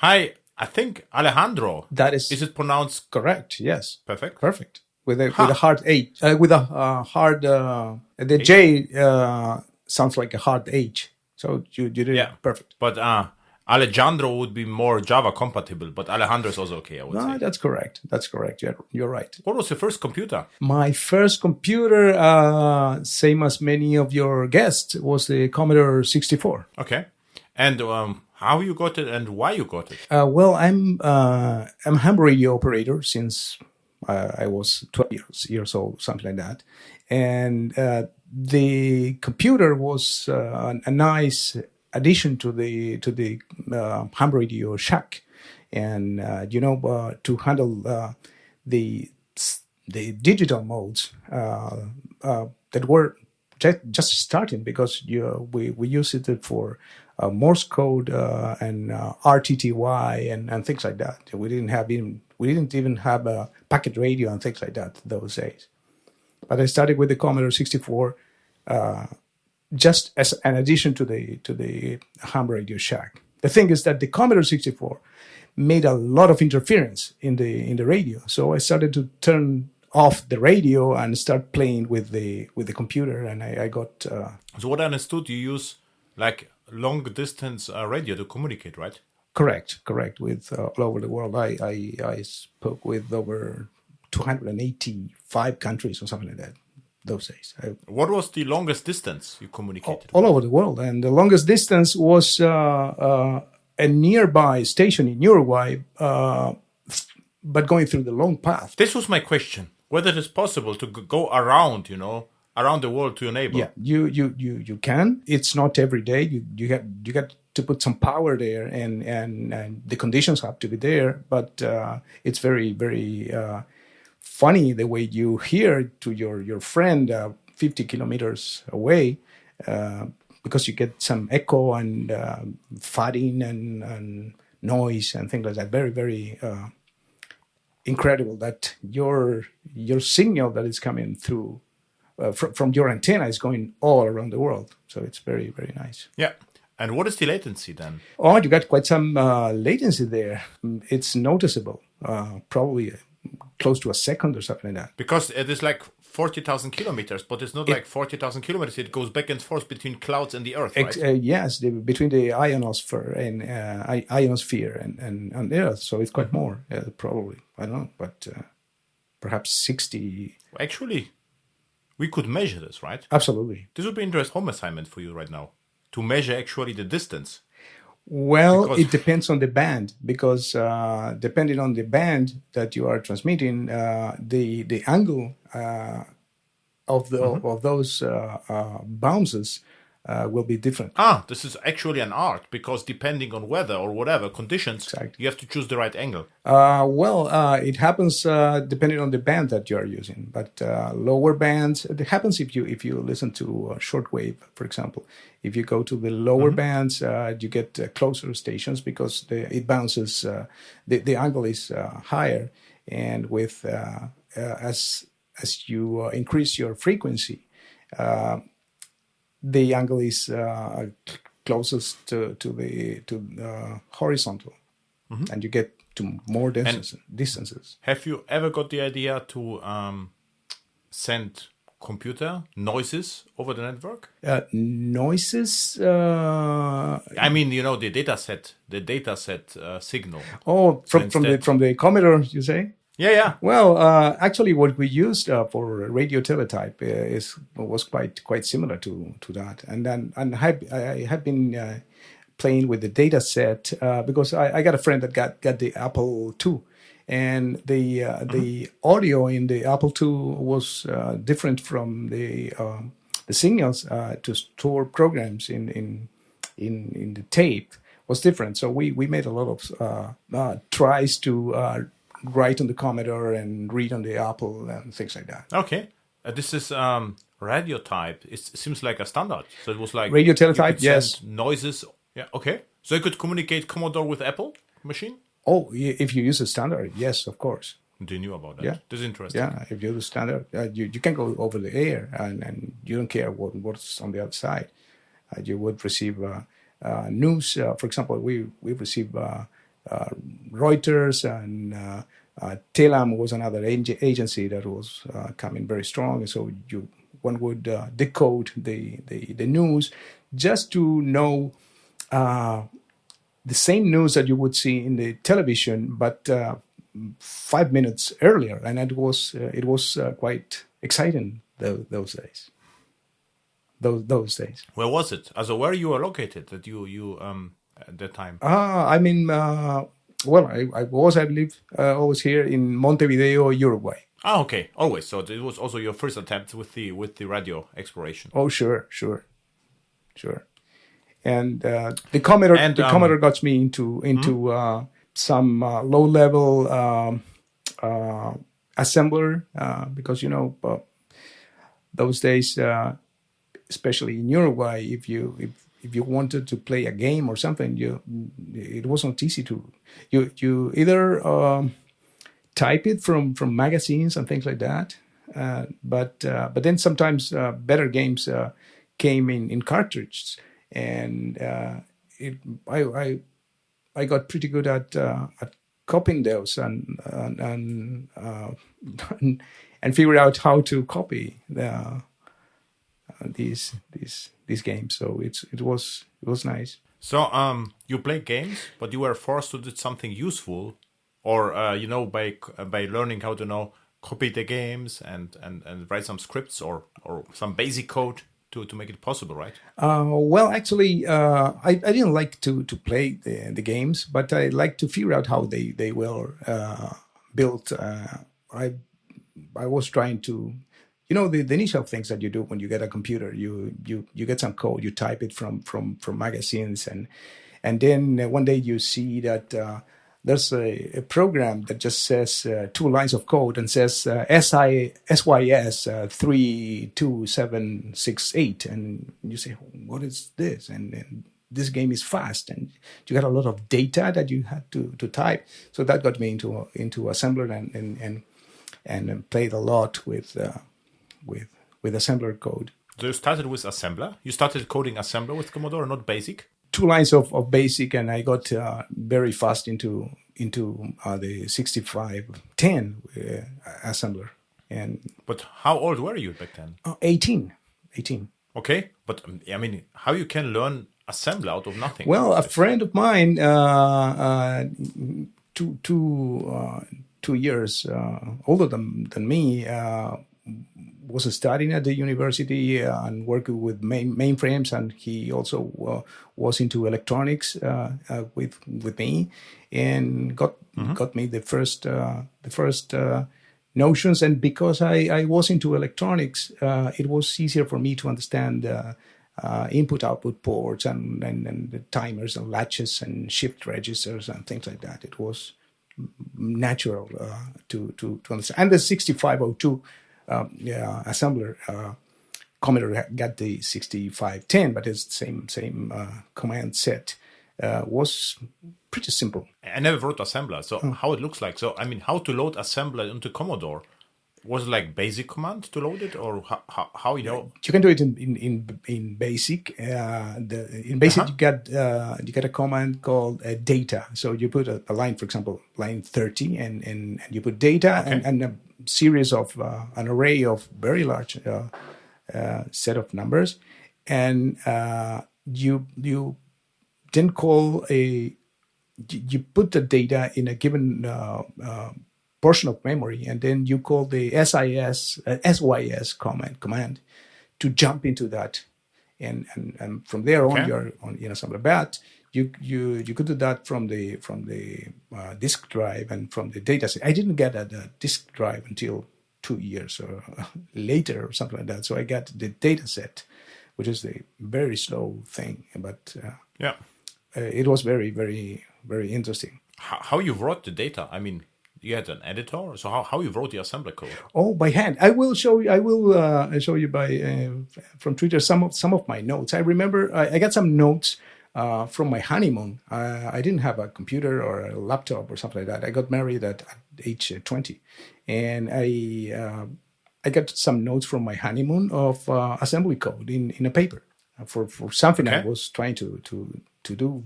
Hi, I think Alejandro. That is Is it pronounced correct. Yes. perfect? Perfect. With a hard H. With a hard the H? J sounds like a hard H. So you did it perfect. But Alejandro would be more Java compatible, but Alejandro is also okay, I would say. That's correct. That's correct. You're right. What was your first computer? My first computer, same as many of your guests, was the Commodore 64. Okay. And how you got it and why you got it? Well, I'm a ham radio operator since I was 12 years old, something like that. And the computer was a nice addition to the ham radio shack. And to handle the digital modes that were just starting, because we use it for Morse code and RTTY and things like that. We didn't even have a packet radio and things like that those days. But I started with the Commodore 64 just as an addition to the ham radio shack. The thing is that the Commodore 64 made a lot of interference in the radio, so I started to turn off the radio and start playing with the computer, and I got. So what I understood, you use like long distance radio to communicate, right? Correct. With all over the world, I spoke with over 285 countries or something like that those days. What was the longest distance you communicated? All over the world, and the longest distance was a nearby station in Uruguay, but going through the long path. This was my question: whether it is possible to go around, around the world to your neighbor. Yeah, you can. It's not every day. You got to put some power there, and the conditions have to be there. But it's very, very funny the way you hear to your friend 50 kilometers away, because you get some echo and farting and noise and things like that. Very, very incredible that your signal that is coming through from your antenna is going all around the world. So it's very, very nice. Yeah. And what is the latency then? Oh, you got quite some latency there. It's noticeable, probably close to a second or something like that. Because it is like 40,000 kilometers, but it's not like 40,000 kilometers. It goes back and forth between clouds and the Earth, right? Yes, between the ionosphere and the Earth. So it's quite more, probably. I don't know, but perhaps 60. Actually, we could measure this, right? Absolutely. This would be an interesting home assignment for you right now, to measure actually the distance. Well, it depends on the band, because depending on the band that you are transmitting, the angle of those bounces will be different. This is actually an art, because depending on weather or whatever conditions, exactly, you have to choose the right angle. It happens depending on the band that you are using, but lower bands, it happens if you listen to shortwave, for example. If you go to the lower bands, you get closer stations, because it bounces, the angle is higher, and with as you increase your frequency, the angle is closest to the horizontal, and you get to more distances. Have you ever got the idea to send computer noises over the network? Noises? I mean, the dataset signal. Oh, from the Commodore, you say? Yeah. Well, actually, what we used for radio teletype was quite similar to that. And then I have been playing with the data set because I got a friend that got the Apple II, and the audio in the Apple II was different from the signals to store programs in the tape was different. So we made a lot of tries to write on the Commodore and read on the Apple and things like that. Okay. This is radio type. It seems like a standard. So it was like radio teletype, yes. Noises. Yeah, okay. So you could communicate Commodore with Apple machine? Oh, if you use a standard, yes, of course. Do you know about that? Yeah. This is interesting. Yeah, if you use a standard, you can go over the air and you don't care what's on the other side. You would receive news. For example, we receive Reuters, and Telam was another agency that was coming very strong. So one would decode the news just to know the same news that you would see in the television, but 5 minutes earlier, and it was quite exciting those days. Those days. Where was it? Also, where you were located that you at that time? I mean, well, I believe, always here in Montevideo, Uruguay. Ah, okay, always. So it was also your first attempt with the radio exploration. Oh, sure. And the Commodore got me into some low-level assembler because those days, especially in Uruguay, if you wanted to play a game or something, it wasn't easy to you either type it from magazines and things like that, but then sometimes better games came in cartridges, and I got pretty good at copying those and figure out how to copy these games. So it was nice. So you played games, but you were forced to do something useful, or by learning how to copy the games and write some scripts or some basic code to make it possible, right? Well, actually, I didn't like to play the games, but I like to figure out how they were built. I was trying to, the initial things that you do when you get a computer, you get some code, you type it from magazines, and then one day you see that there's a program that just says 2 lines of code and says SYS 32768, and you say, what is this? And this game is fast, and you got a lot of data that you had to type. So that got me into assembler and played a lot with assembler code. So you started with assembler? You started coding assembler with Commodore, not BASIC? 2 lines of BASIC, and I got very fast into the 6510 assembler. But how old were you back then? 18. Okay, but I mean, how you can learn assembler out of nothing? Well, a friend of mine, 2 years older than me, was studying at the university and working with mainframes, and he also was into electronics with me, and got me the first notions. And because I was into electronics, it was easier for me to understand input-output ports and the timers and latches and shift registers and things like that. It was natural to understand. And the 6502 assembler, Commodore got the 6510, but it's the same command set. Was pretty simple. I never wrote assembler, so how it looks like. So I mean, how to load assembler into Commodore? Was it like basic command to load it, or how You can do it in basic. In basic, you get a command called data. So you put a line, for example, line 30, and you put data, okay, and a series of an array of very large set of numbers, and you then call you put the data in a given portion of memory, and then you call the SYS command to jump into that, and from there on, you're on assembler. But you could do that from the disk drive and from the data set. I didn't get a disk drive until 2 years or later or something like that. So I got the data set, which is the very slow thing, but it was very, very, very interesting. How you wrote the data? I mean, you had an editor, so how you wrote the assembler code? Oh, by hand. I will show you. Show you by from Twitter some of my notes. I remember I got some notes from my honeymoon. I didn't have a computer or a laptop or something like that. I got married at age 20, and I got some notes from my honeymoon of assembly code in a paper for something I was trying to do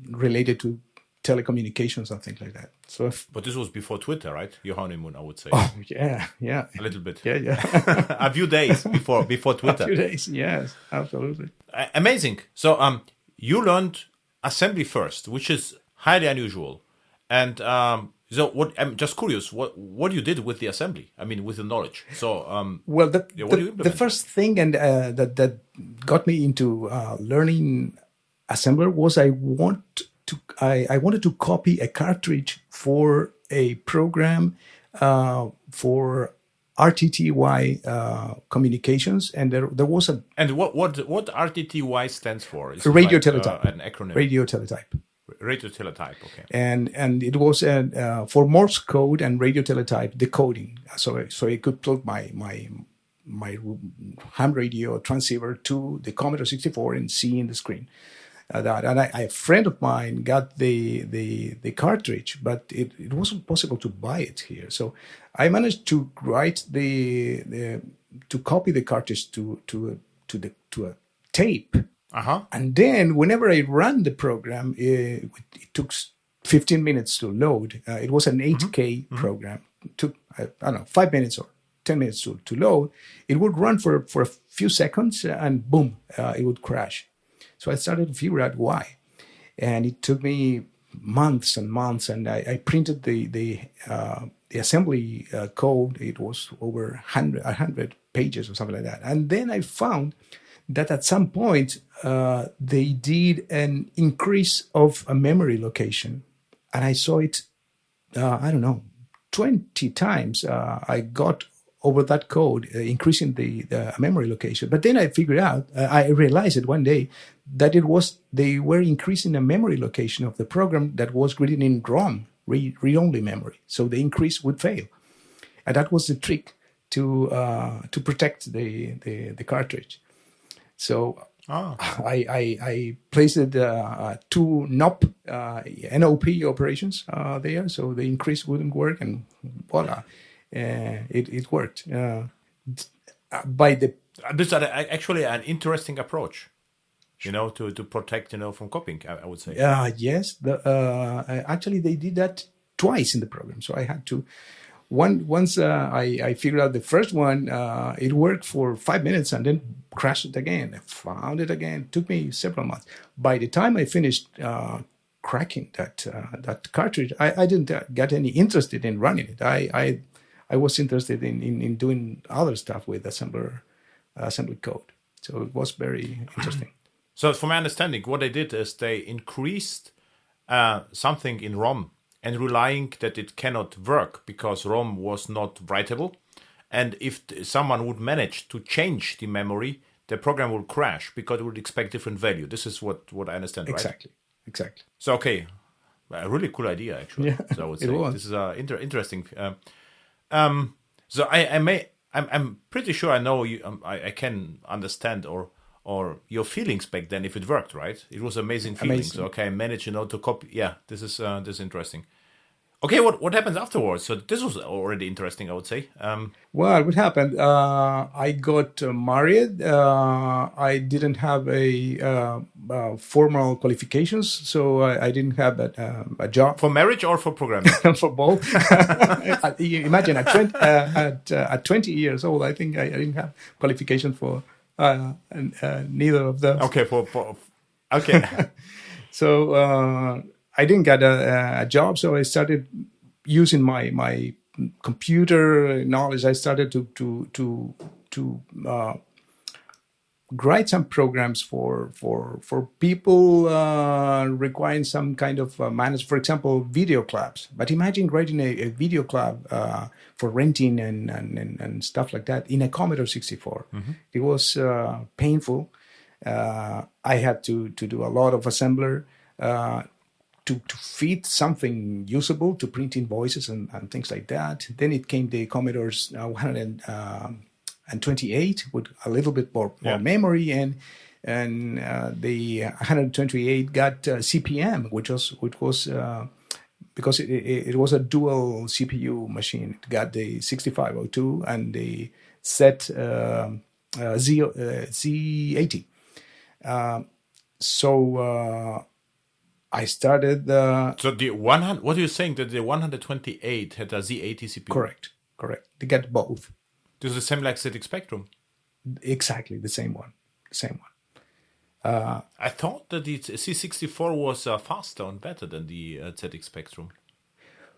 related to telecommunications and things like that. So, But this was before Twitter, right? Your honeymoon, I would say. oh yeah, A little bit. yeah. A few days before Twitter. A few days, yes, absolutely. Amazing. So you learned assembly first, which is highly unusual. And so what? I'm just curious. What you did with the assembly? I mean, with the knowledge. So Well, what do you the implement? first thing and that got me into learning assembler was I wanted to copy a cartridge for a program for RTTY communications, and there was a And what RTTY stands for? Is it radio like, teletype, an acronym. radio teletype. Radio teletype. Okay. And it was for Morse code and radio teletype decoding. So I could plug my ham radio transceiver to the Commodore 64 and see in the screen. A friend of mine got the cartridge, but it wasn't possible to buy it here. So I managed to write to copy the cartridge to a tape. And then whenever I ran the program, it took 15 minutes to load. It was an 8K program. It took, I don't know, 5 minutes or 10 minutes to load. It would run for a few seconds and boom, it would crash. So I started to figure out why. And it took me months and months. And I printed the assembly code. It was over 100 pages or something like that. And then I found that at some point they did an increase of a memory location, and I saw it, I don't know, 20 times. I got over that code, increasing the memory location. But then I figured out, I realized it one day that they were increasing the memory location of the program that was written in ROM, read-only memory. So the increase would fail, and that was the trick to protect the cartridge. So I placed two NOP operations there, so the increase wouldn't work, and voila, it worked. This is actually an interesting approach, to protect, from copying, I would say. Yes, actually they did that twice in the program, so I had to. Once I figured out the first one, it worked for 5 minutes and then crashed it again. I found it again. It took me several months. By the time I finished cracking that cartridge, I didn't get any interested in running it. I was interested in doing other stuff with assembly code. So it was very interesting. So from my understanding, what they did is they increased something in ROM, and relying that it cannot work because ROM was not writable. And if someone would manage to change the memory, the program will crash because it would expect different value. This is what I understand, right? Exactly. So, okay, a really cool idea, actually. Yeah, so I would say it was. this is interesting. So I'm pretty sure I know you. I can understand or your feelings back then if it worked, right? It was amazing feeling. So okay, I managed, to copy. Yeah, this is interesting. Okay, what happens afterwards? So this was already interesting, I would say. Well, what happened? I got married. I didn't have a formal qualifications, so I didn't have a job. For marriage or for programming? For both. Imagine at 20 years old, I think I didn't have qualifications for neither of those. Okay, okay. So I didn't get a job, so I started using my computer knowledge. I started to write some programs for people requiring some kind of manage, for example, video clubs. But imagine writing a video club for renting and stuff like that in a Commodore 64. Mm-hmm. It was painful. I had to do a lot of assembler to feed something usable, to print invoices and things like that. Then it came the Commodore's 128 with a little bit more memory, and the 128 got CPM, which was because it was a dual CPU machine. It got the 6502 and the set Z80. So I started So the 100, what are you saying, that the 128 had a Z80 CPU? correct. They get both. This is the same like ZX Spectrum. Exactly the same one. I thought that the C64 was faster and better than the ZX Spectrum.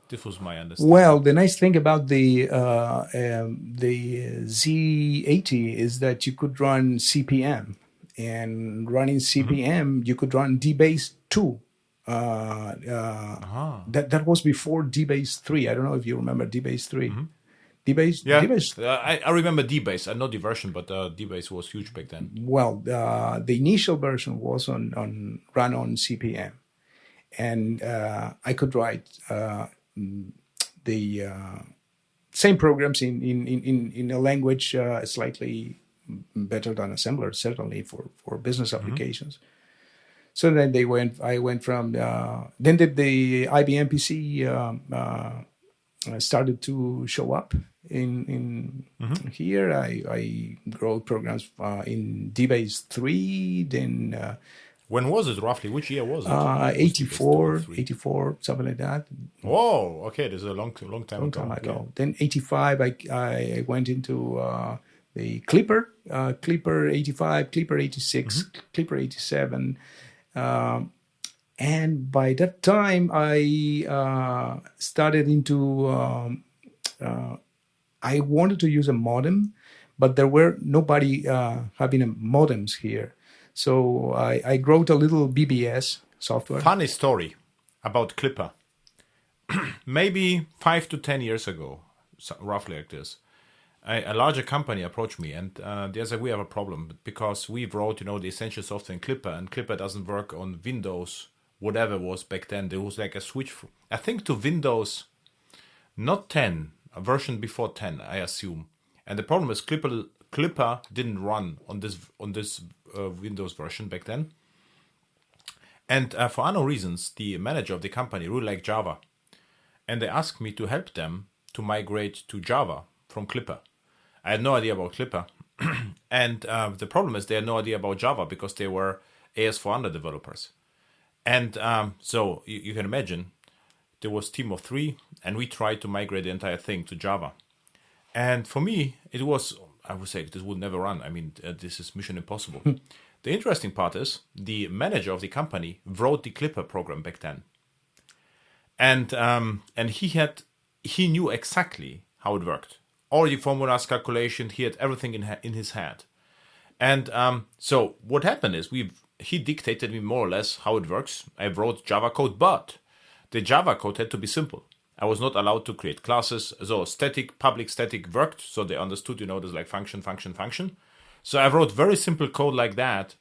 This was my understanding. Well, the nice thing about the Z80 is that you could run CPM, and running CPM, you could run DBase 2. That was before DBase 3. I don't know if you remember DBase 3. DBase, Yeah, DBase. I remember DBase. I know the version, but DBase was huge back then. Well, the initial version was on run on CPM, and I could write the same programs in a language slightly better than assembler, certainly for business applications. So then I went from then the IBM PC started to show up in here. I wrote programs in DBase 3. Then when was it roughly? Which year was it? 84, something like that. Whoa, okay, this is a long time ago. Okay. Then 85, I went into the Clipper 85, Clipper 86, Clipper 87. And by that time, I started into. I wanted to use a modem, but there were nobody having modems here, so I wrote a little BBS software. Funny story about Clipper. Maybe 5 to 10 years ago, roughly like this, a larger company approached me, and they said, we have a problem because we wrote, the essential software in Clipper, and Clipper doesn't work on Windows, whatever was back then. There was like a switch, I think, to Windows, not 10, a version before 10, I assume. And the problem is Clipper didn't run on this Windows version back then. And for unknown reasons, the manager of the company really liked Java. And they asked me to help them to migrate to Java from Clipper. I had no idea about Clipper. And the problem is they had no idea about Java because they were AS400 developers. And so you can imagine, there was a team of 3, and we tried to migrate the entire thing to Java. And for me, it was, I would say, this would never run. I mean, this is mission impossible. The interesting part is the manager of the company wrote the Clipper program back then. And he knew exactly how it worked. All the formulas, calculation, he had everything in his head. And so what happened is he dictated me more or less how it works. I wrote Java code, but the Java code had to be simple. I was not allowed to create classes. So public static worked. So they understood, there's like function. So I wrote very simple code like that.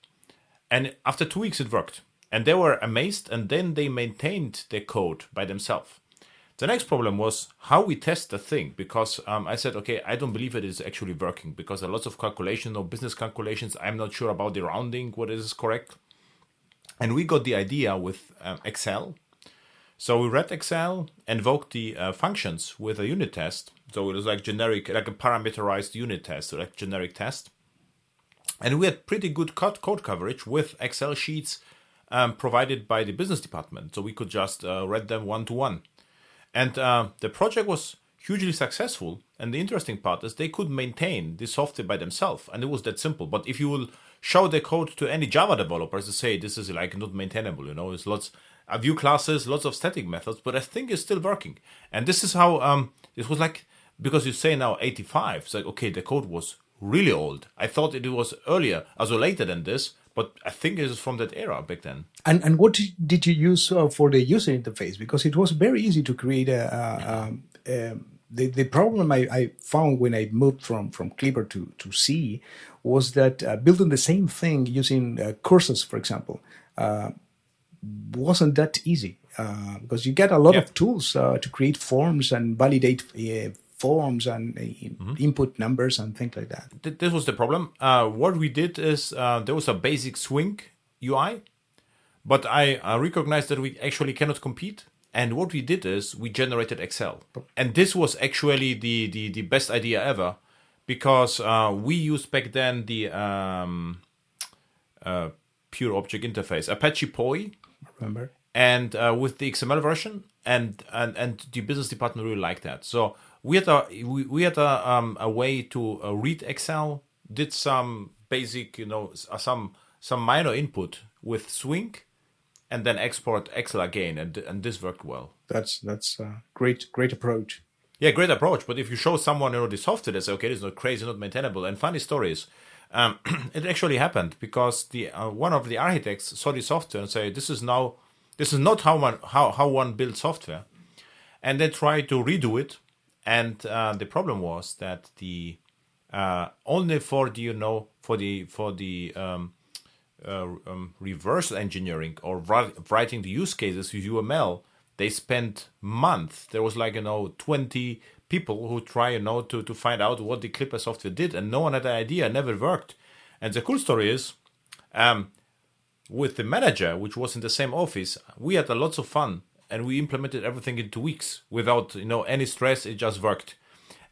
And after 2 weeks, it worked. And they were amazed. And then they maintained their code by themselves. The next problem was how we test the thing. Because I said, okay, I don't believe it is actually working. Because there are lots of calculations or business calculations. I'm not sure about the rounding, what is correct. And we got the idea with Exccel. So we read Exccel, invoked the functions with a unit test. So it was like generic, like a parameterized unit test, so like generic test. And we had pretty good code coverage with Excel sheets provided by the business department. So we could just read them one-to-one. And the project was hugely successful. And the interesting part is they could maintain the software by themselves. And it was that simple. But if you will show the code to any Java developers, they say this is like not maintainable, It's lots of view classes, lots of static methods, but I think it's still working. And this is how it was like, because you say now 85, it's like, okay, the code was really old. I thought it was earlier, also later than this, but I think it is from that era back then. And what did you use for the user interface? Because it was very easy to create the problem I found when I moved from Clipper to C was that building the same thing using cursors, for example, wasn't that easy because you get a lot of tools to create forms and validate forms and input numbers and things like that. This was the problem. What we did is there was a basic swing UI, but I recognized that we actually cannot compete. And what we did is we generated Exccel. And this was actually the best idea ever because we used back then the pure object interface, Apache POI. Remember? and with the XML version, and the business department really liked that. So we had a way to read Excel, did some basic, some minor input with Swing, and then export Excel again, and this worked well. That's a great approach. Yeah, great approach. But if you show someone the software, they say, okay, this is not crazy, not maintainable. And funny stories, it actually happened because the one of the architects saw the software and said, this is not how one builds software, and they tried to redo it. And the problem was that the only for the reverse engineering or writing the use cases with UML, they spent months. There was 20 people who try to find out what the Clipper software did, and no one had an idea. Never worked. And the cool story is, with the manager, which was in the same office, we had lots of fun, and we implemented everything in 2 weeks without any stress. It just worked.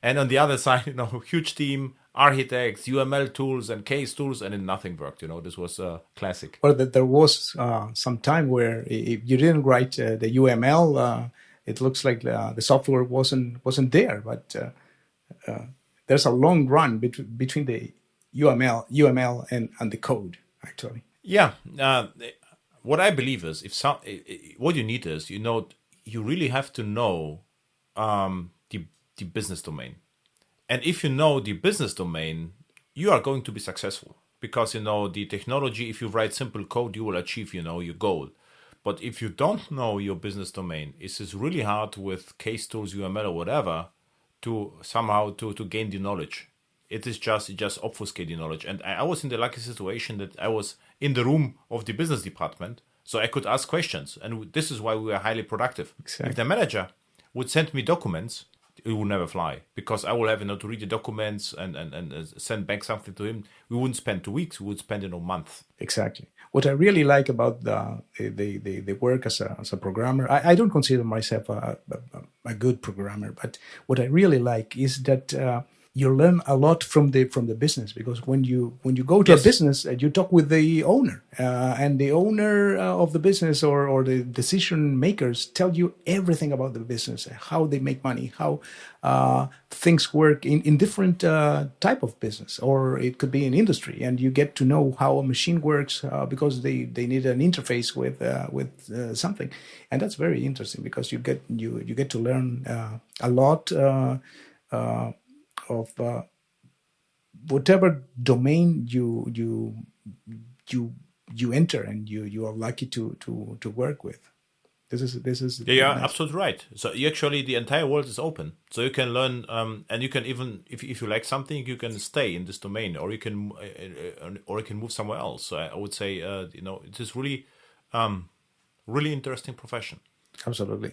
And on the other side, huge team, architects, UML tools, and case tools, and then nothing worked. This was classic. Well, there was some time where if you didn't write the UML, it looks like the software wasn't there. But there's a long run between the UML and the code, actually. Yeah. What I believe is, what you need is, you really have to know the business domain. And if you know the business domain, you are going to be successful because, the technology, if you write simple code, you will achieve, your goal. But if you don't know your business domain, it's really hard with case tools, UML or whatever, to somehow to gain the knowledge. It just obfuscate the knowledge. And I was in the lucky situation that I was in the room of the business department, so I could ask questions. And this is why we were highly productive. Exactly. If the manager would send me documents, it would never fly because I will have to read the documents and send back something to him. We wouldn't spend 2 weeks; we would spend a month. Exactly. What I really like about the work as a programmer, I don't consider myself a good programmer, but what I really like is that you learn a lot from the business, because when you go to a business, you talk with the owner, and the owner of the business or the decision makers tell you everything about the business, how they make money, how things work in different type of business, or it could be in industry, and you get to know how a machine works because they need an interface with something, and that's very interesting because you get to learn a lot of whatever domain you enter and you are lucky to work with. This is yeah, nice. Absolutely right. So actually the entire world is open, so you can learn, and you can even if you like something, you can stay in this domain, or you can move somewhere else. So I would say it is really really interesting profession. Absolutely.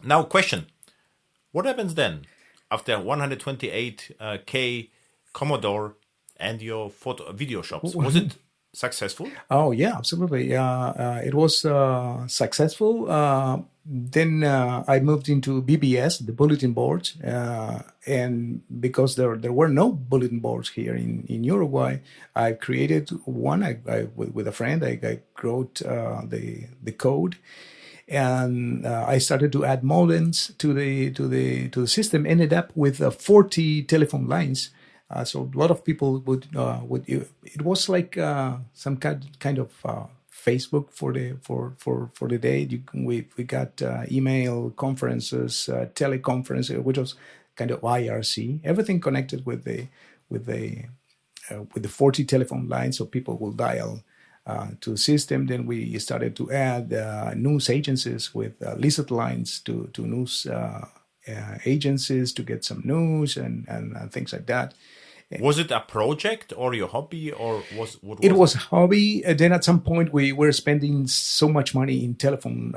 Now, question: what happens then after 128K Commodore and your video shops? Was it successful? Oh yeah, absolutely. It was successful. Then I moved into BBS, the bulletin boards, and because there were no bulletin boards here in Uruguay, I created one. With a friend, I wrote the code. And I started to add modems to the system. Ended up with 40 telephone lines. So a lot of people would. It was like some kind of Facebook for the day. We got email, conferences, teleconference, which was kind of IRC. Everything connected with the 40 telephone lines, so people will dial to the system. Then we started to add news agencies with lizard lines to news agencies to get some news and things like that. Was it a project or your hobby, or what was it? Was a hobby. Then at some point we were spending so much money in telephone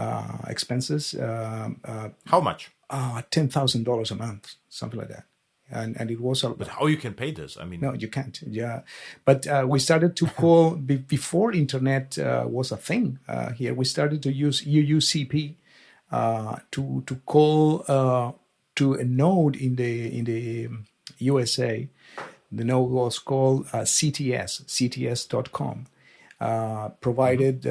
expenses. How much? $10,000 a month, something like that. And it was but how you can pay this? I mean, no, you can't. Yeah, but we started to call before internet was a thing here. We started to use UUCP to call to a node in the USA. The node was called cts.com. provided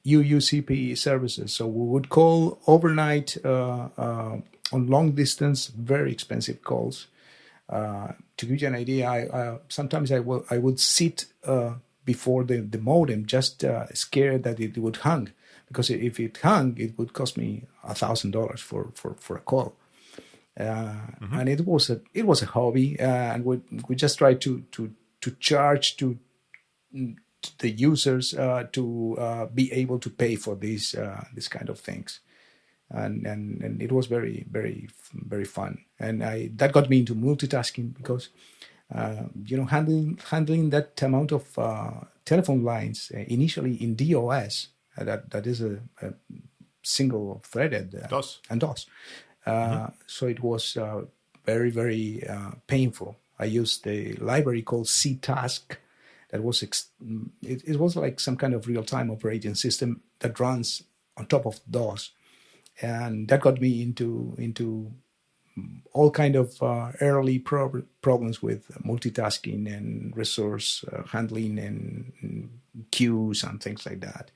UUCP services. So we would call overnight on long distance, very expensive calls. To give you an idea, sometimes I would sit before the modem, just scared that it would hang, because if it hung, it would cost me $1,000 for a call. And it was a hobby, and we just tried to charge to the users to be able to pay for these kind of things. And it was very, very, very fun. And that got me into multitasking, because handling that amount of telephone lines initially in DOS, that is a single threaded DOS. and DOS. So it was very, very painful. I used the library called CTask. That was it was like some kind of real-time operating system that runs on top of DOS. And that got me into all kind of early problems with multitasking and resource handling and queues and things like that.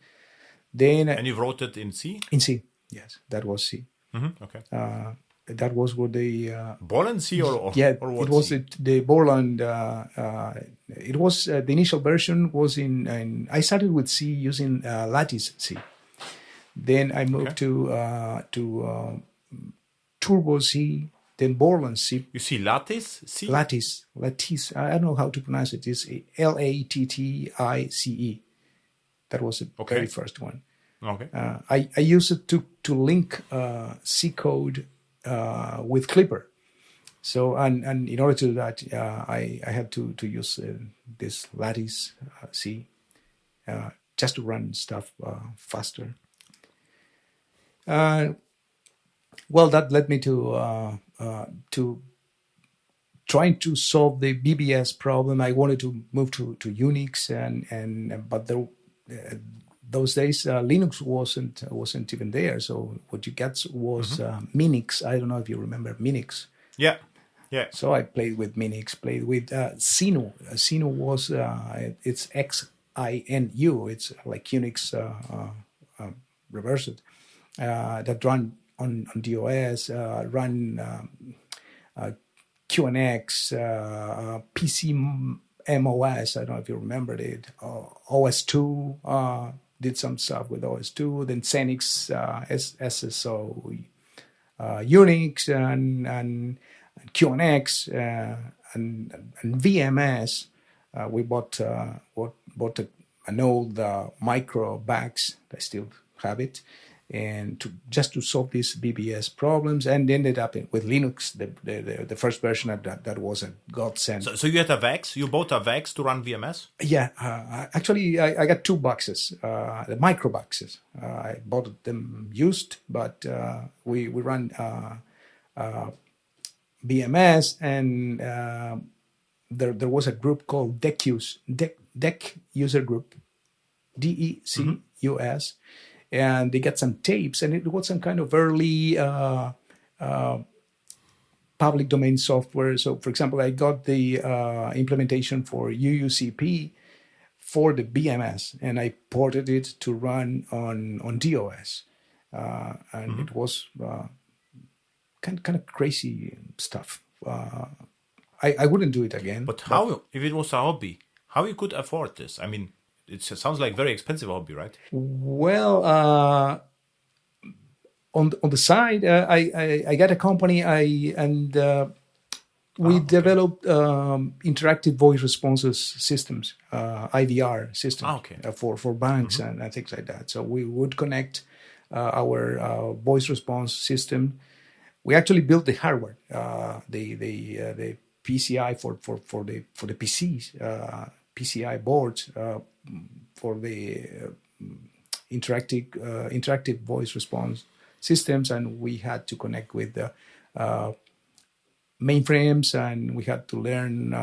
Then and you wrote it in C? In C, yes, that was C. Okay. That was what the Borland C or yeah, or what it was C? the Borland. It was the initial version was in I started with C using Lattice C. Then I moved to Turbo C, then Borland C. You see Lattice C? Lattice. I don't know how to pronounce it. It's Lattice. That was the very first one. Okay. I used it to link C code with Clipper. So and in order to do that, I had to use this Lattice C just to run stuff faster. Well, that led me to trying to solve the BBS problem. I wanted to move to Unix, but those days Linux wasn't even there. So what you get was Minix. I don't know if you remember Minix. Yeah. So I played with Minix, played with Xinu. Xinu was it's XINU. It's like Unix reversed. That run on DOS, run QNX, PC MOS. I don't know if you remember it. OS2 did some stuff with OS2. Then Xenix, SSO, Unix, and QNX, and VMS. We bought an old micro bags. I still have it. And just to solve these BBS problems, and ended up with Linux, the first version of that was a godsend. So you had a VAX? You bought a VAX to run VMS? Yeah, actually I got two boxes, the micro boxes. I bought them used, but we run VMS, and there was a group called Deck User Group, DECUS. And they got some tapes, and it was some kind of early public domain software. So, for example, I got the implementation for UUCP for the BMS, and I ported it to run on DOS. And it was kind of crazy stuff. I wouldn't do it again. But how, if it was a hobby, how you could afford this? I mean, it sounds like very expensive hobby, right? Well, on the side, I got a company. We developed interactive voice responses systems, IVR systems for banks and things like that. So we would connect our voice response system. We actually built the hardware, the PCI for the PCs, PCI boards. For the interactive voice response systems, and we had to connect with the mainframes, and we had to learn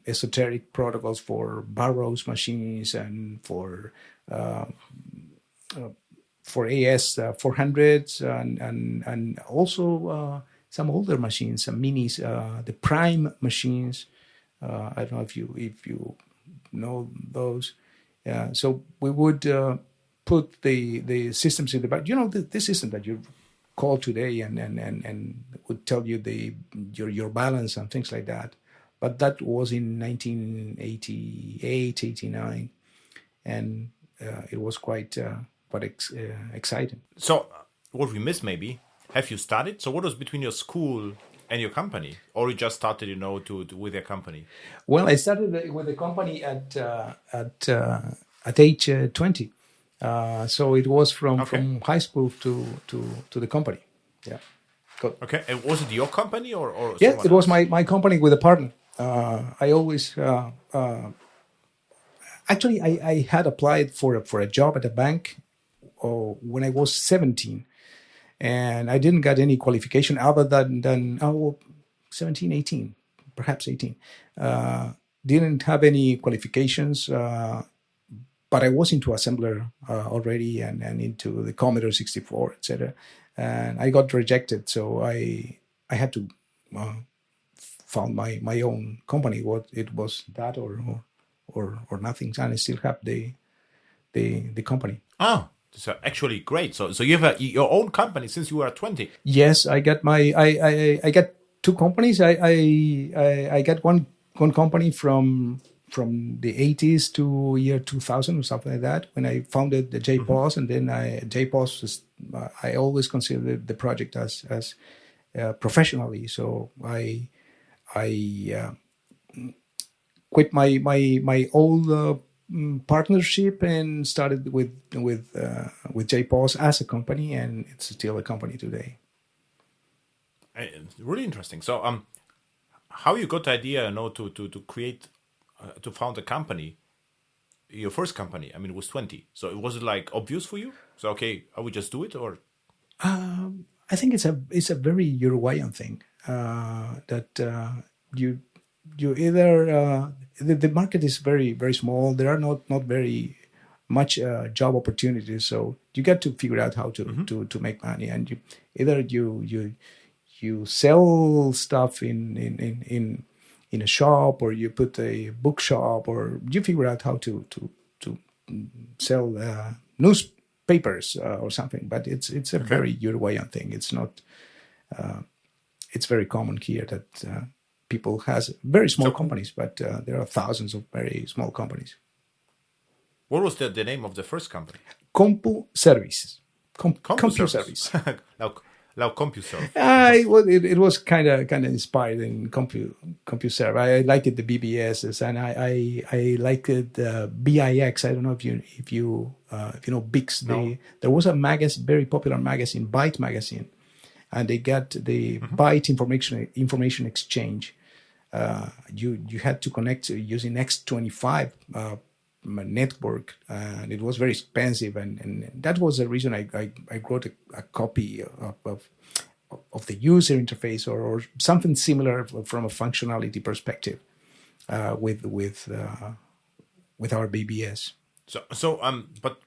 esoteric protocols for Barrow's machines and for AS 400s and also some older machines, some minis, the Prime machines. I don't know if you know those. So we would put the systems in the back. The system that you call today and would tell you your balance and things like that. But that was in 1988, 89, and it was quite exciting. So what we missed maybe, have you studied? So what was between your school and your company, or you just started, with your company? Well, I started with the company at age 20. So it was from high school to the company. Yeah. Good. Okay, and was it your company or Yeah, someone it was else? my company with a partner. I always actually I had applied for a job at a bank when I was 17, and I didn't get any qualification other than 17, 18, perhaps 18. Didn't have any qualifications, but I was into assembler already and into the Commodore 64, etc. And I got rejected, so I had to found my own company. What it was, that or nothing, and I still have the company. Oh, so actually great. So you have your own company since you were 20. Yes, I got I got two companies. I got one company from the 80s to year 2000 or something like that, when I founded the JPOS, and then JPOS was, I always considered the project as professionally. So I quit my old partnership and started with JPOS as a company, and it's still a company today. Really interesting. So how you got the idea, to create, to found a company, your first company? I mean, it was 20. So was it like obvious for you? So okay, I would just do it, or? I think it's a very Uruguayan thing, that you either the market is very very small. There are not very much job opportunities, so you get to figure out how to make money, and you sell stuff in a shop, or you put a bookshop, or you figure out how to sell newspapers or something. But it's a very Uruguayan thing. It's not. It's very common here that people has very small companies, but there are thousands of very small companies. What was the name of the first company? Compu Services. Compu Service. Like CompuServe. It was kind of inspired in CompuServe. I liked it, the BBSs, and I liked it, BIX. I don't know if you know Bix. No. There was a very popular magazine, Byte magazine, and they got the Byte information exchange. You had to connect using X25 network, and it was very expensive, and that was the reason I wrote a copy of the user interface or something similar from a functionality perspective with our BBS. But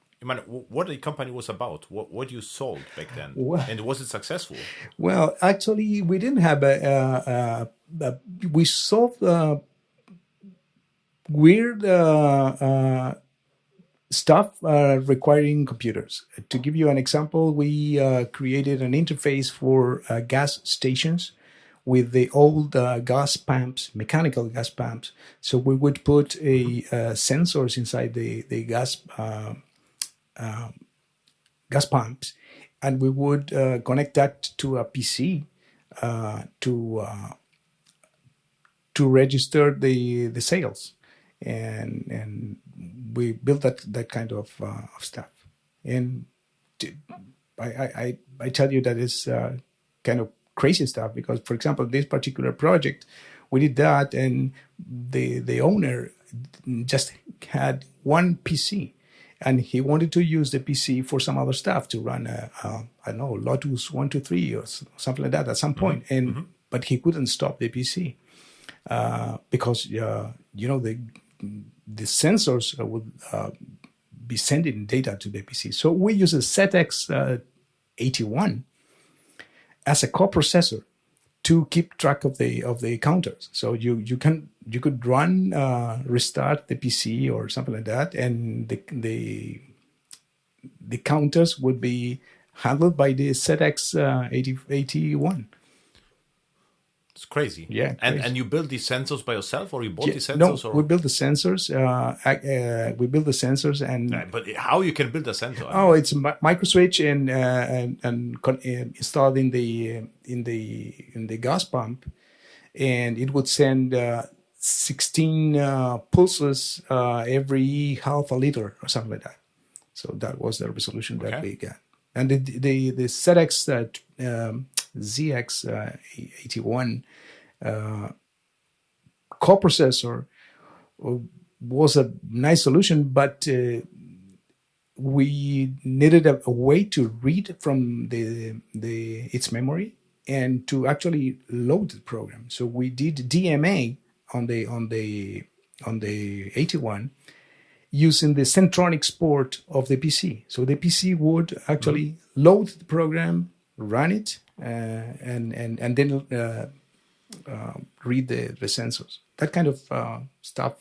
what the company was about, what you sold back then, and was it successful? Well, actually, we didn't have we solved weird stuff requiring computers. To give you an example, we created an interface for gas stations with the old gas pumps, mechanical gas pumps. So we would put sensors inside the gas pumps, and we would connect that to a PC to register the sales, and we built that kind of stuff. And I tell you that is kind of crazy stuff, because, for example, this particular project, we did that, and the owner just had one PC, and he wanted to use the PC for some other stuff, to run I don't know, Lotus 123 or something like that at some point. But he couldn't stop the PC because the sensors would be sending data to the PC. So we use a ZX81 as a coprocessor to keep track of the counters. So you could run restart the PC or something like that, and the counters would be handled by the ZX81. It's crazy. Yeah, and crazy. you build these sensors by yourself, or you bought these No, sensors? we build the sensors. We build the sensors, and But how you can build a sensor? it's a micro switch and installed in the gas pump, and it would send 16 pulses every half a liter or something like that. So that was the resolution that we got. And the ZX ZX81 coprocessor was a nice solution, but we needed a way to read from its memory and to actually load the program. So we did DMA on the 81 using the Centronics port of the PC. So the PC would actually load the program, run it, and then read the sensors. That kind of stuff.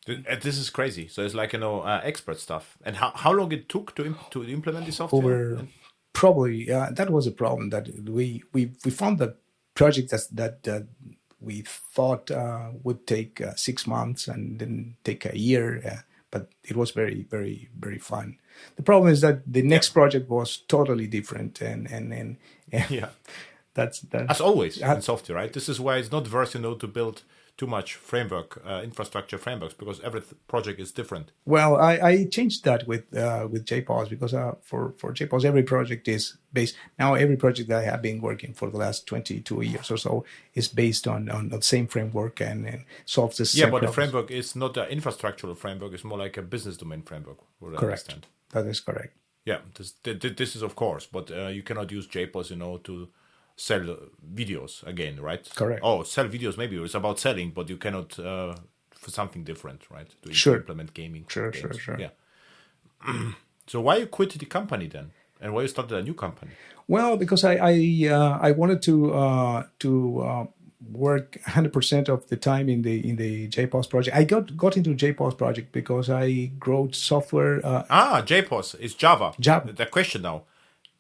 This is crazy. So it's like expert stuff. And how long it took to implement the software? Probably that was a problem that we found that project that we thought would take 6 months and then take a year, but it was very, very, very fun. The problem is that the next project was totally different, and yeah, that's as always in software, right? This is why it's not worth to build too much framework infrastructure frameworks, because every project is different. Well, I changed that with JPOS, because for JPOS every project is based. Now every project that I have been working for the last 22 years or so is based on the same framework and solves the same but problems. the framework is not an infrastructural framework. It's more like a business domain framework. Correct. That is correct. Yeah, this is of course, but you cannot use JPOS, to sell videos again, right? Correct. Oh, sell videos, maybe it's about selling, but you cannot for something different, right? To implement gaming. Sure. Yeah. So why you quit the company then, and why you started a new company? Well, because I wanted to work 100% of the time in the JPOS project. I got into JPOS project because I wrote software. JPOS is Java. Java. The question now.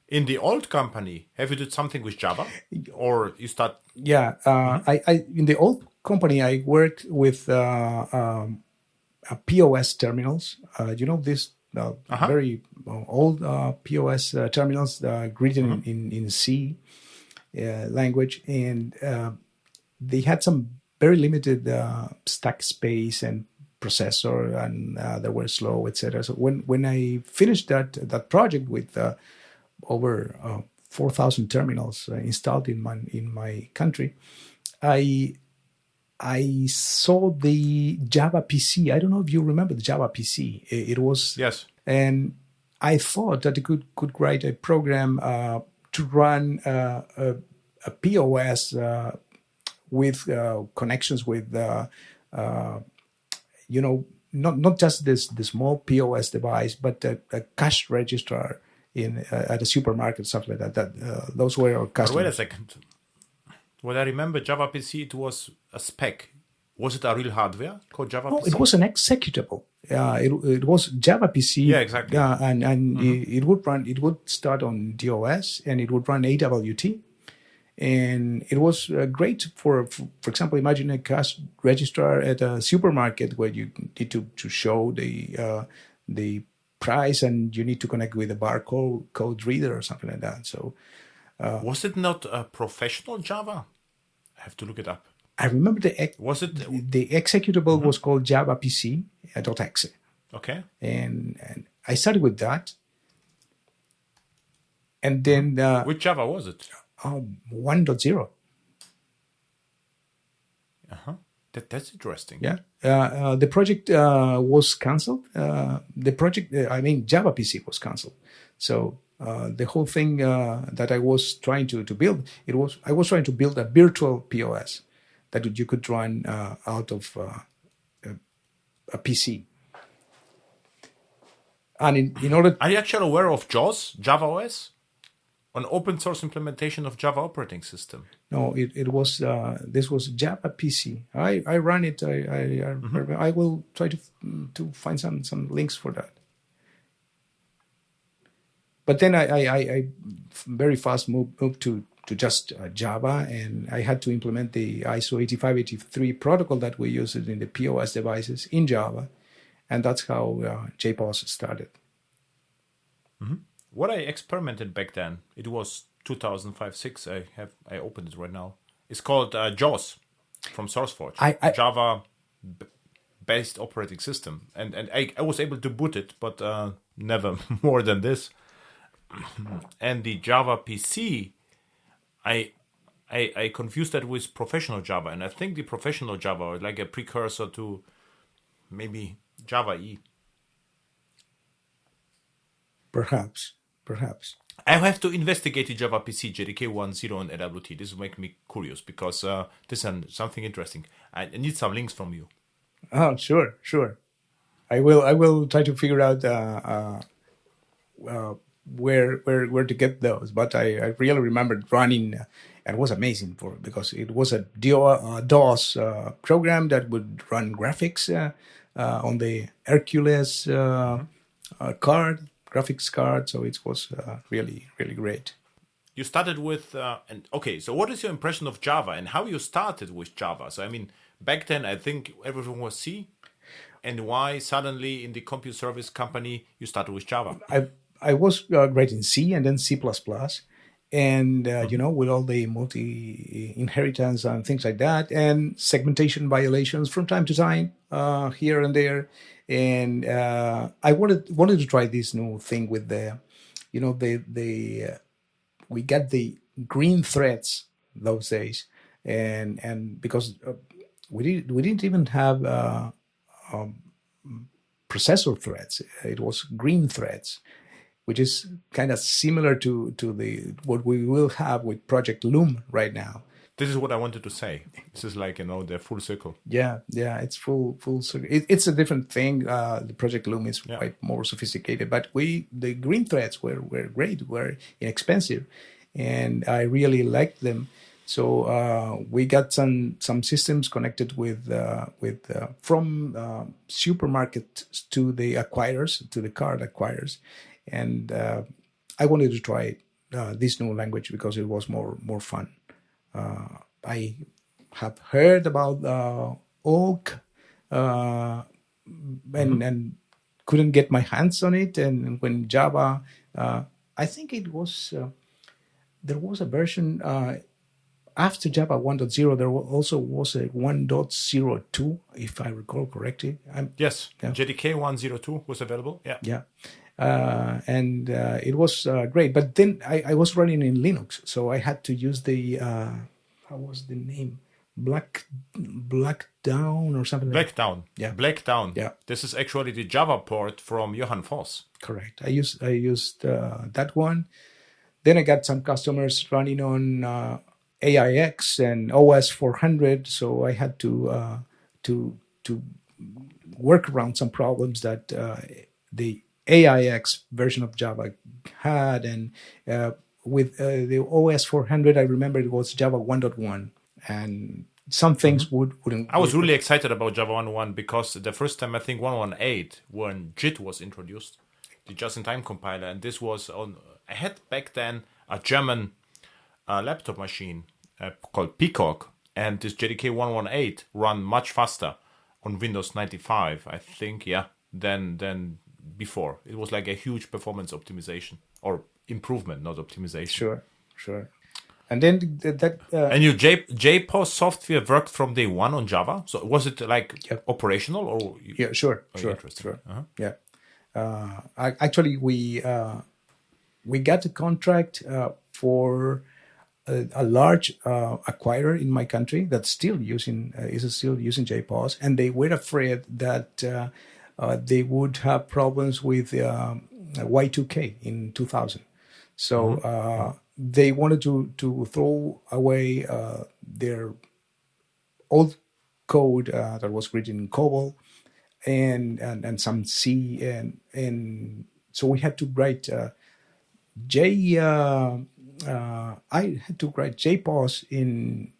In the old company, have you did something with Java, or you start? Yeah, I in the old company I worked with POS terminals. This very old POS terminals written in C language, and they had some very limited stack space and processor, and they were slow, etc. So when I finished that project with over 4,000 terminals installed in my country, I saw the Java PC. I don't know if you remember the Java PC. It was yes, and I thought that I could write a program to run a POS with connections with not just the small POS device, but a cash register at a supermarket, stuff like that. Those were our customers. But wait a second. When I remember Java PC, it was a spec. Was it a real hardware called Java PC? It was an executable. It was Java PC. Yeah, exactly. And it would run. It would start on DOS, and it would run AWT, and it was great for example, imagine a cash register at a supermarket where you need to show the price, and you need to connect with a barcode reader or something like that. So was it not a professional Java? I have to look it up. I remember the executable was called Java PC .exe. Okay. And I started with that, and then which Java was it? 1.0. That's interesting. Yeah. The project was cancelled. Java PC was cancelled. So the whole thing that I was trying to build, I was trying to build a virtual POS that you could run out of a PC. And in order, are you actually aware of JOS, Java OS? An open source implementation of Java operating system. No, it was this was Java PC. I ran it. I will try to find some links for that. But then I very fast moved to just Java, and I had to implement the ISO 8583 protocol that we use in the POS devices in Java, and that's how JPOS started. What I experimented back then, it was 2005-6. I opened it right now. It's called JAWS from SourceForge, Java based operating system, and I was able to boot it, but never more than this. And the Java PC, I confused that with professional Java, and I think the professional Java is like a precursor to maybe Java E. Perhaps. I have to investigate the Java PC, JDK 1.0 and AWT. This will make me curious because this is something interesting. I need some links from you. Oh, sure. I will try to figure out where to get those. But I really remembered running, and it was amazing because it was a DOS program that would run graphics on the Hercules card. Graphics card, so it was really great. You started with so what is your impression of Java and how you started with Java? So I mean, back then I think everything was C, and why suddenly in the compute service company you started with Java? I was great in C and then C++, and with all the multi inheritance and things like that, and segmentation violations from time to time here and there. And I wanted to try this new thing with we got the green threads those days, and because we didn't even have processor threads. It was green threads, which is kind of similar to what we will have with Project Loom right now. This is what I wanted to say. This is like, the full circle. Yeah, it's full circle. It's a different thing. The Project Loom is quite more sophisticated, but the green threads were great, were inexpensive, and I really liked them. So we got some systems connected with from supermarkets to the acquirers, to the card acquirers, and I wanted to try this new language because it was more fun. I have heard about Oak and couldn't get my hands on it. And when Java, I think it was there was a version after Java 1.0. There also was a 1.02, if I recall correctly. Yes, yeah. JDK 1.02 was available. Yeah. And it was great, but then I was running in Linux, so I had to use the how was the name, Blackdown or something. Blackdown. Yeah, Blackdown. Yeah, this is actually the Java port from Johann Voss. Correct. I used that one. Then I got some customers running on AIX and OS 400, so I had to work around some problems that the AIX version of Java had, and with the OS 400, I remember it was Java 1.1, and some things wouldn't. I was really excited about Java 1.1 because the first time I think 1.1.8 when JIT was introduced, the just-in-time compiler, and this was on. I had back then a German laptop machine called Peacock, and this JDK 1.1.8 ran much faster on Windows 95, I think, than before. It was like a huge performance optimization or improvement, not optimization. Sure. And then and your JPOS software worked from day one on Java. So was it like operational or? Sure. Uh-huh. Yeah. Actually, we got a contract for a large acquirer in my country that's still using JPOS, and they were afraid that they would have problems with Y2K in 2000. So they wanted to throw away their old code that was written in COBOL and some C, and so we had to write I had to write JPOS in,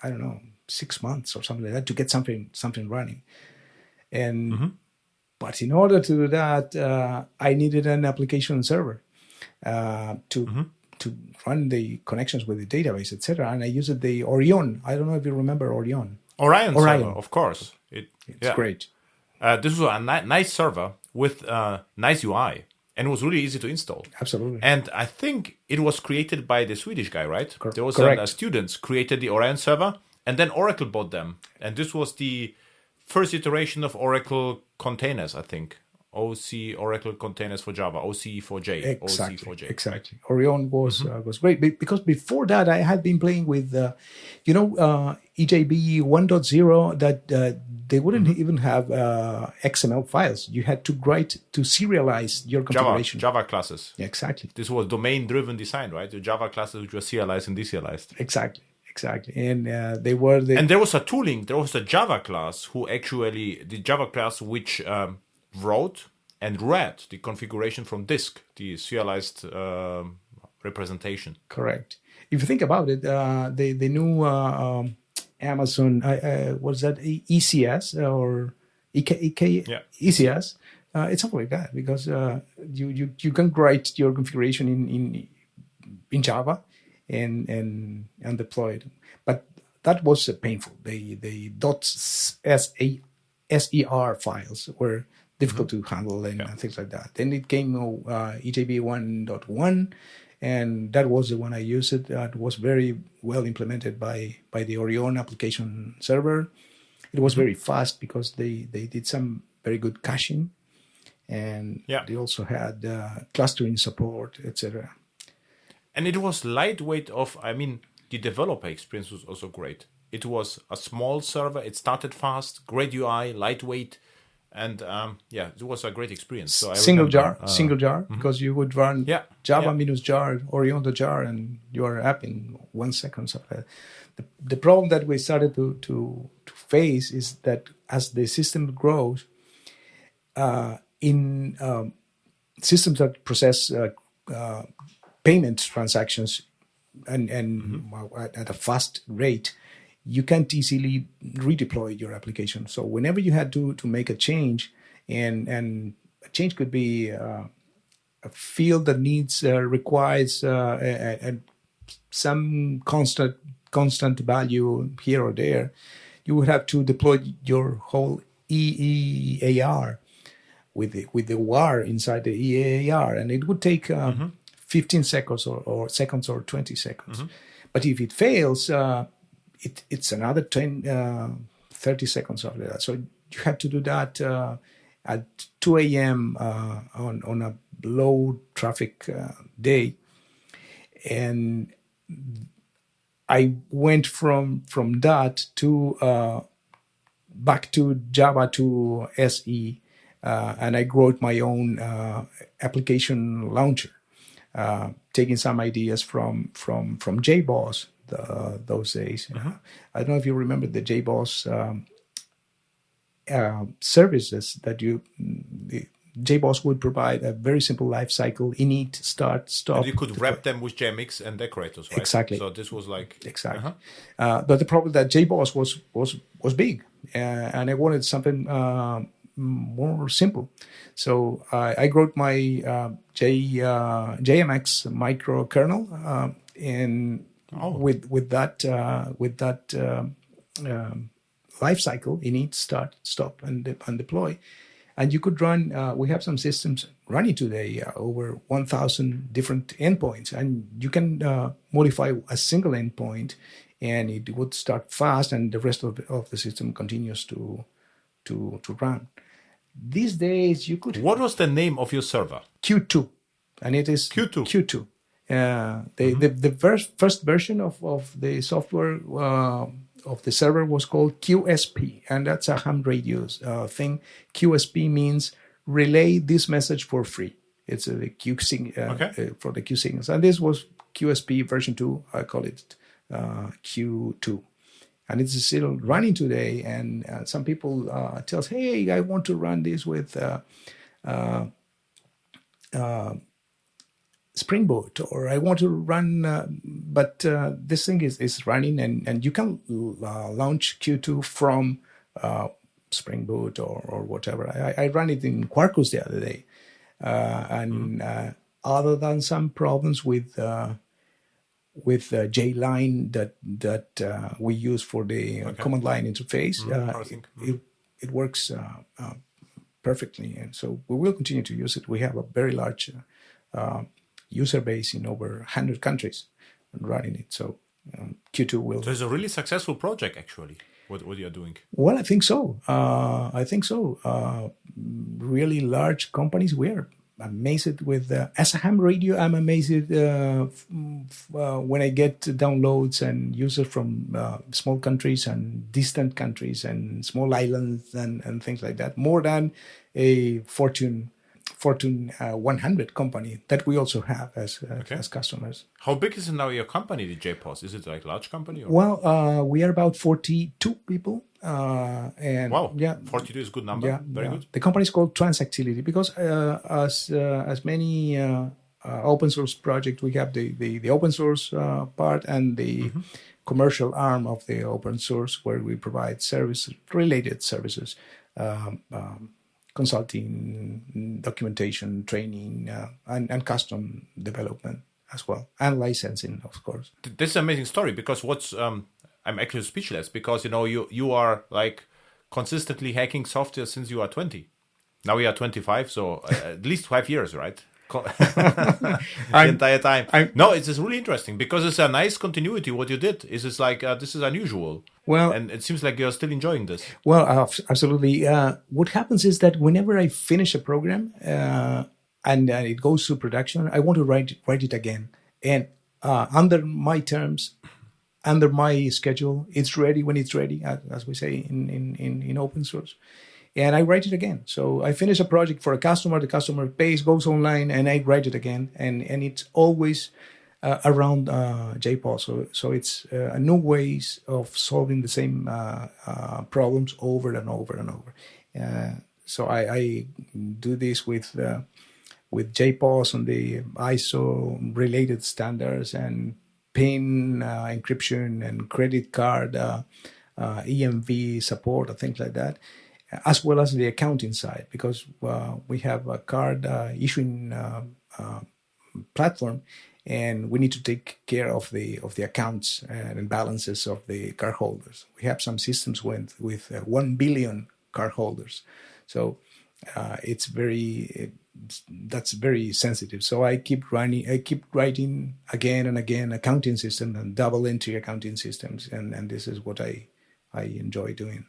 I don't know, 6 months or something like that to get something running. And but in order to do that, I needed an application server to run the connections with the database, etc. And I used the Orion. I don't know if you remember Orion. Orion server, of course. It's great. This was a nice server with nice UI, and it was really easy to install. Absolutely. And I think it was created by the Swedish guy, right? There was students created the Orion server, and then Oracle bought them. And this was the first iteration of Oracle containers, I think. OC, Oracle containers for Java, OC4J, Exactly. OC4J. Exactly. Orion was great because before that I had been playing with, EJB 1.0 that they wouldn't even have XML files. You had to write to serialize your configuration. Java classes. Exactly. This was domain-driven design, right? The Java classes which were serialized and deserialized. Exactly. And they were And there was a tooling. There was a Java class the Java class which wrote and read the configuration from disk, the serialized representation. Correct. If you think about it, the new Amazon, was that ECS or ECS? It's something like that because you can write your configuration in Java and deploy it. But that was painful. The .ser files were difficult to handle and things like that. Then it came EJB 1.1, and that was the one I used. That was very well implemented by the Orion application server. It was very fast because they did some very good caching, and they also had clustering support, etc. And it was lightweight the developer experience was also great. It was a small server. It started fast, great UI, lightweight. And it was a great experience. So single jar, because you would run Java -jar, Orion.jar, and your app in 1 second. So the problem that we started to face is that as the system grows, in systems that process payment transactions and at a fast rate, you can't easily redeploy your application. So whenever you had to make a change, and a change could be a field that requires some constant value here or there, you would have to deploy your whole EEAR with the WAR inside the EEAR, and it would take 15 seconds or 20 seconds. But if it fails, it's another 30 seconds after that. So you have to do that at 2 a.m. On a low traffic day. And I went from that to back to Java to SE, and I wrote my own application launcher, taking some ideas from JBoss. Those days. I don't know if you remember the JBoss services that JBoss would provide a very simple life cycle: init, start, stop. And you could wrap them with JMX and decorators, right? Exactly. So this was like exactly. But the problem that JBoss was big, and I wanted something more simple. So I wrote my JMX micro-kernel and. With that life cycle, init, start, stop, and deploy, and you could run. We have some systems running today over 1,000 different endpoints, and you can modify a single endpoint, and it would start fast, and the rest of the system continues to run. These days, you could. What was the name of your server? Q2, and it is Q2. The first version of the software of the server was called QSP, and that's a ham radio thing. QSP means relay this message for free. It's the Q for the Q signals, and this was QSP version 2. I call it Q2, and it's still running today. And some people tell us, "Hey, I want to run this with." Spring Boot, or I want to run, but this thing is running, and you can launch Q2 from Spring Boot or whatever. I ran it in Quarkus the other day, and other than some problems with JLine that we use for the command line interface, it works perfectly, and so we will continue to use it. We have a very large user base in over 100 countries running it. So Q2 will. So it's a really successful project, actually. What you're doing? Well, I think so. Really large companies. We are amazed with as a ham radio. I'm amazed when I get downloads and users from small countries and distant countries and small islands and things like that. More than a Fortune 100 company that we also have as customers. How big is it now your company, the JPOS? Is it like a large company? Or? Well, we are about 42 people. And wow, 42 is a good number. Very good. The company is called Transactility because as many open source projects, we have the open source part and the commercial arm of the open source where we provide related services. Consulting, documentation, training, and custom development as well, and licensing, of course. This is an amazing story because I'm actually speechless because you are like consistently hacking software since you are 20. Now you are 25, so at least 5 years, right? The entire time. No, it's really interesting because it's a nice continuity. What you did is it's like this is unusual. Well, and it seems like you're still enjoying this. Well, absolutely. What happens is that whenever I finish a program and it goes to production, I want to write it again. And under my terms, under my schedule, it's ready when it's ready, as we say in open source. And I write it again. So I finish a project for a customer, the customer pays, goes online, and I write it again. And it's always around JPOS. So it's new ways of solving the same problems over and over and over. So I do this with JPOS and the ISO related standards and PIN encryption and credit card EMV support and things like that, as well as the accounting side, because we have a card issuing platform, and we need to take care of the accounts and balances of the cardholders. We have some systems with 1 billion cardholders, so that's very sensitive. So I keep writing again and again accounting system and double entry accounting systems, and this is what I enjoy doing.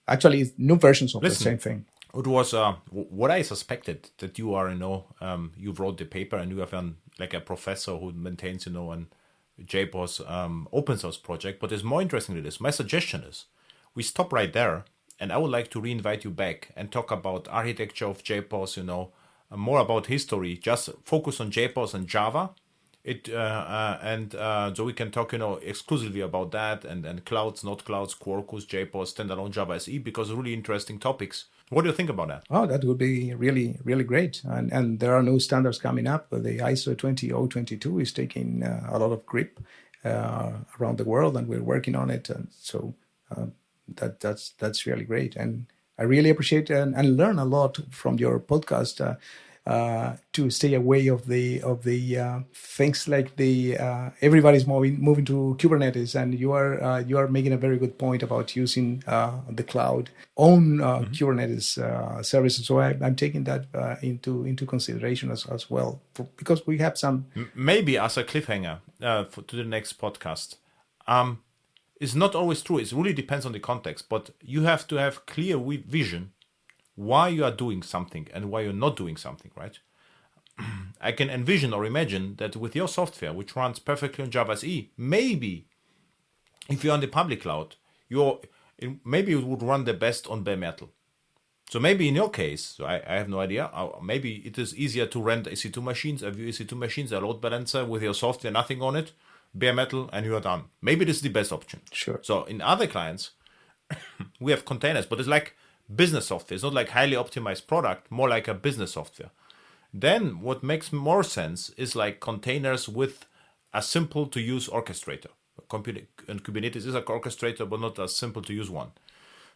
Actually, it's new versions of the same thing. It was what I suspected, that you are, you wrote the paper and you have like a professor who maintains, an JPOS open source project. But it's more interesting than this. My suggestion is we stop right there, and I would like to re-invite you back and talk about architecture of JPOS, more about history. Just focus on JPOS and Java. So we can talk, exclusively about that and clouds, not clouds, Quarkus, JPOS, standalone Java SE, because really interesting topics. What do you think about that? Oh, that would be really, really great. And there are new standards coming up. The ISO 20022 is taking a lot of grip around the world, and we're working on it. And so that's really great. And I really appreciate and learn a lot from your podcast. To stay away of the things like everybody's moving to Kubernetes, and you are making a very good point about using the cloud own Kubernetes services. So I'm taking that into consideration as well, because we have some maybe as a cliffhanger to the next podcast. It's not always true. It really depends on the context, but you have to have clear vision why you are doing something and why you're not doing something, right? I can envision or imagine that with your software, which runs perfectly on Java SE, maybe if you're on the public cloud, maybe it would run the best on bare metal. So maybe in your case, so I have no idea, maybe it is easier to rent EC2 machines, a few EC2 machines, a load balancer with your software, nothing on it, bare metal, and you are done. Maybe this is the best option. Sure. So in other clients, we have containers, but it's like business software. It's not like highly optimized product, more like a business software. Then what makes more sense is like containers with a simple to use orchestrator. And Kubernetes is an orchestrator, but not a simple to use one.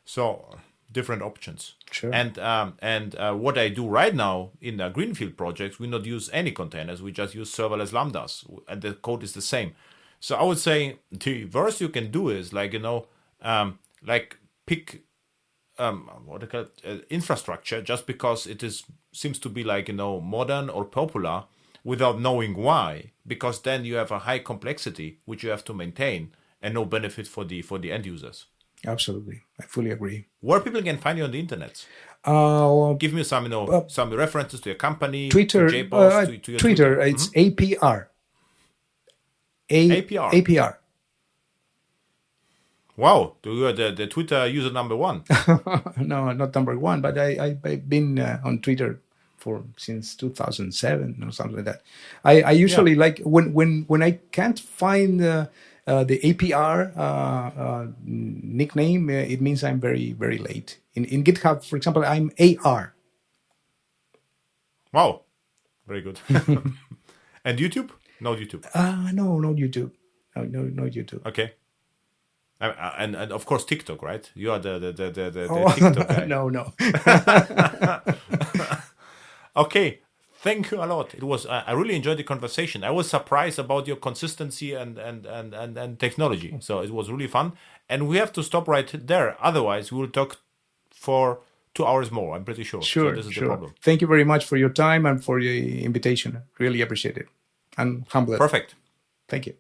So different options. Sure. And what I do right now in the Greenfield projects, we not use any containers. We just use serverless lambdas, and the code is the same. So I would say the worst you can do is like pick what they call it, infrastructure just because it seems to be like modern or popular without knowing why, because then you have a high complexity which you have to maintain and no benefit for the end users. Absolutely, I fully agree. Where people can find you on the internet? Give me some some references to your company, Twitter, to JPOS, to your Twitter. It's APR. APR. APR. Wow, you are the Twitter user number one. No, not number one, but I've been on Twitter since 2007 or something like that. I usually like when I can't find the APR nickname, it means I'm very, very late. In GitHub, for example, I'm AR. Wow, very good. And YouTube? No YouTube. No, not YouTube. No YouTube. Okay. And of course TikTok, right? You are the TikTok guy. No. Okay, thank you a lot. It was I really enjoyed the conversation. I was surprised about your consistency and technology. So it was really fun. And we have to stop right there. Otherwise, we will talk for 2 hours more. I'm pretty sure. Sure, so this is the problem. Thank you very much for your time and for your invitation. Really appreciate it. I'm humbled. Perfect. Thank you.